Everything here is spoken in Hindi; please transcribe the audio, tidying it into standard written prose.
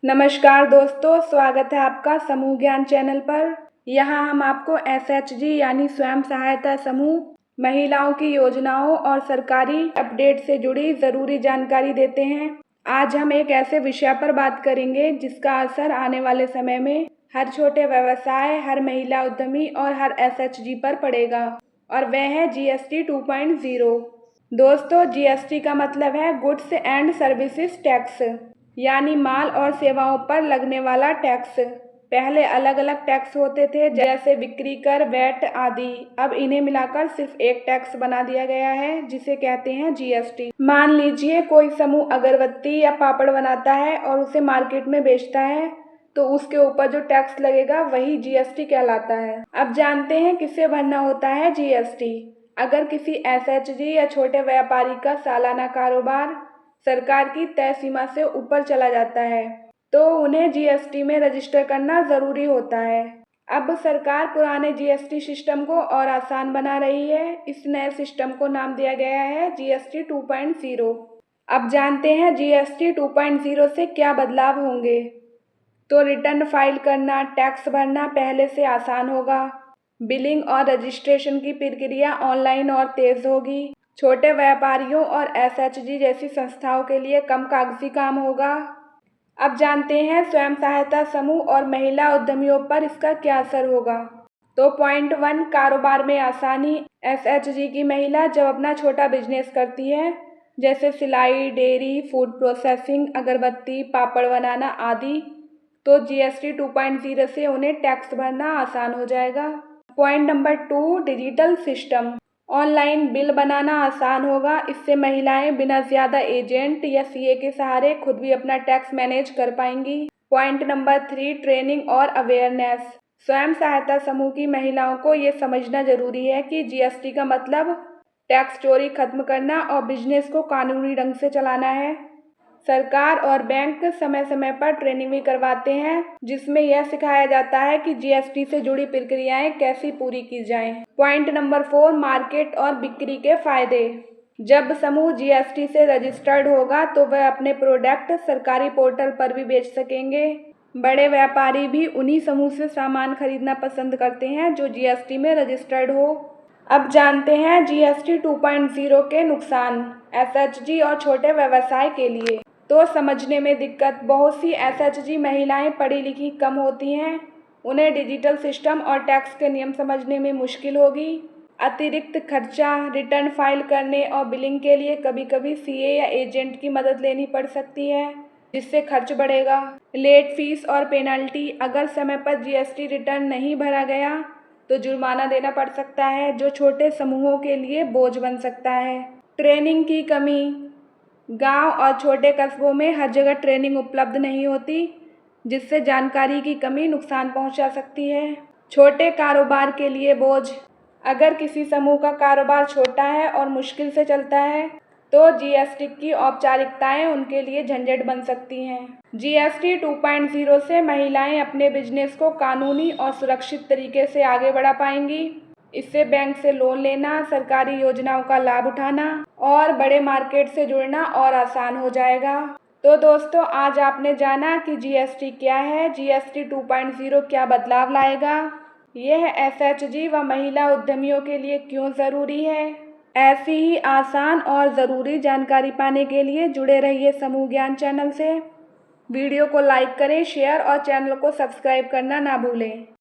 नमस्कार दोस्तों, स्वागत है आपका समूह ज्ञान चैनल पर। यहाँ हम आपको एसएचजी यानी स्वयं सहायता समूह, महिलाओं की योजनाओं और सरकारी अपडेट से जुड़ी ज़रूरी जानकारी देते हैं। आज हम एक ऐसे विषय पर बात करेंगे जिसका असर आने वाले समय में हर छोटे व्यवसाय, हर महिला उद्यमी और हर एसएचजी पर पड़ेगा, और वह है जीएसटी 2.0। दोस्तों, जीएसटी का मतलब है गुड्स एंड सर्विसेज टैक्स, यानी माल और सेवाओं पर लगने वाला टैक्स। पहले अलग अलग टैक्स होते थे, जैसे बिक्री कर, वैट आदि। अब इन्हें मिलाकर सिर्फ एक टैक्स बना दिया गया है, जिसे कहते हैं जीएसटी। मान लीजिए कोई समूह अगरबत्ती या पापड़ बनाता है और उसे मार्केट में बेचता है, तो उसके ऊपर जो टैक्स लगेगा वही जीएसटी कहलाता है। अब जानते हैं किससे भरना होता है जीएसटी। अगर किसी एसएचजी या छोटे व्यापारी का सालाना कारोबार सरकार की तय सीमा से ऊपर चला जाता है, तो उन्हें जीएसटी में रजिस्टर करना ज़रूरी होता है। अब सरकार पुराने जीएसटी सिस्टम को और आसान बना रही है। इस नए सिस्टम को नाम दिया गया है जीएसटी 2.0। अब जानते हैं जीएसटी 2.0 से क्या बदलाव होंगे। तो रिटर्न फाइल करना, टैक्स भरना पहले से आसान होगा। बिलिंग और रजिस्ट्रेशन की प्रक्रिया ऑनलाइन और तेज़ होगी। छोटे व्यापारियों और एसएचजी जैसी संस्थाओं के लिए कम कागजी काम होगा। अब जानते हैं स्वयं सहायता समूह और महिला उद्यमियों पर इसका क्या असर होगा। तो पॉइंट 1, कारोबार में आसानी। एसएचजी की महिला जब अपना छोटा बिजनेस करती है, जैसे सिलाई, डेयरी, फूड प्रोसेसिंग, अगरबत्ती, पापड़ बनाना आदि, तो जीएसटी 2.0 से उन्हें टैक्स भरना आसान हो जाएगा। Point number 2, digital system. Online bill बनाना आसान होगा। इससे महिलाएं बिना ज़्यादा एजेंट या सीए के सहारे खुद भी अपना टैक्स मैनेज कर पाएंगी। पॉइंट नंबर 3, ट्रेनिंग और अवेयरनेस। स्वयं सहायता समूह की महिलाओं को ये समझना जरूरी है कि जीएसटी का मतलब टैक्स चोरी खत्म करना और बिजनेस को कानूनी ढंग से चलाना है। सरकार और बैंक समय समय पर ट्रेनिंग भी करवाते हैं, जिसमें यह सिखाया जाता है कि जीएसटी से जुड़ी प्रक्रियाएं कैसी पूरी की जाएं। पॉइंट नंबर 4, मार्केट और बिक्री के फायदे। जब समूह जीएसटी से रजिस्टर्ड होगा तो वह अपने प्रोडक्ट सरकारी पोर्टल पर भी बेच सकेंगे। बड़े व्यापारी भी उन्हीं समूह से सामान खरीदना पसंद करते हैं जो जीएसटी में रजिस्टर्ड हो। अब जानते हैं जीएसटी 2.0 के नुकसान एसएचजी और छोटे व्यवसाय के लिए। तो समझने में दिक्कत। बहुत सी एसएचजी महिलाएं पढ़ी लिखी कम होती हैं, उन्हें डिजिटल सिस्टम और टैक्स के नियम समझने में मुश्किल होगी। अतिरिक्त खर्चा, रिटर्न फाइल करने और बिलिंग के लिए कभी कभी सीए या एजेंट की मदद लेनी पड़ सकती है, जिससे खर्च बढ़ेगा। लेट फीस और पेनल्टी। अगर समय पर जीएसटी रिटर्न नहीं भरा गया तो जुर्माना देना पड़ सकता है, जो छोटे समूहों के लिए बोझ बन सकता है। ट्रेनिंग की कमी। गांव और छोटे कस्बों में हर जगह ट्रेनिंग उपलब्ध नहीं होती, जिससे जानकारी की कमी नुकसान पहुंचा सकती है। छोटे कारोबार के लिए बोझ। अगर किसी समूह का कारोबार छोटा है और मुश्किल से चलता है, तो जीएसटी की औपचारिकताएं उनके लिए झंझट बन सकती हैं। जीएसटी 2.0 से महिलाएं अपने बिजनेस को कानूनी और सुरक्षित तरीके से आगे बढ़ा पाएंगी। इससे बैंक से लोन लेना, सरकारी योजनाओं का लाभ उठाना और बड़े मार्केट से जुड़ना और आसान हो जाएगा। तो दोस्तों, आज आपने जाना कि जीएसटी क्या है, जीएसटी 2.0 क्या बदलाव लाएगा, यह एसएचजी व महिला उद्यमियों के लिए क्यों ज़रूरी है। ऐसी ही आसान और ज़रूरी जानकारी पाने के लिए जुड़े रहिए समूह ज्ञान चैनल से। वीडियो को लाइक करें, शेयर और चैनल को सब्सक्राइब करना ना भूलें।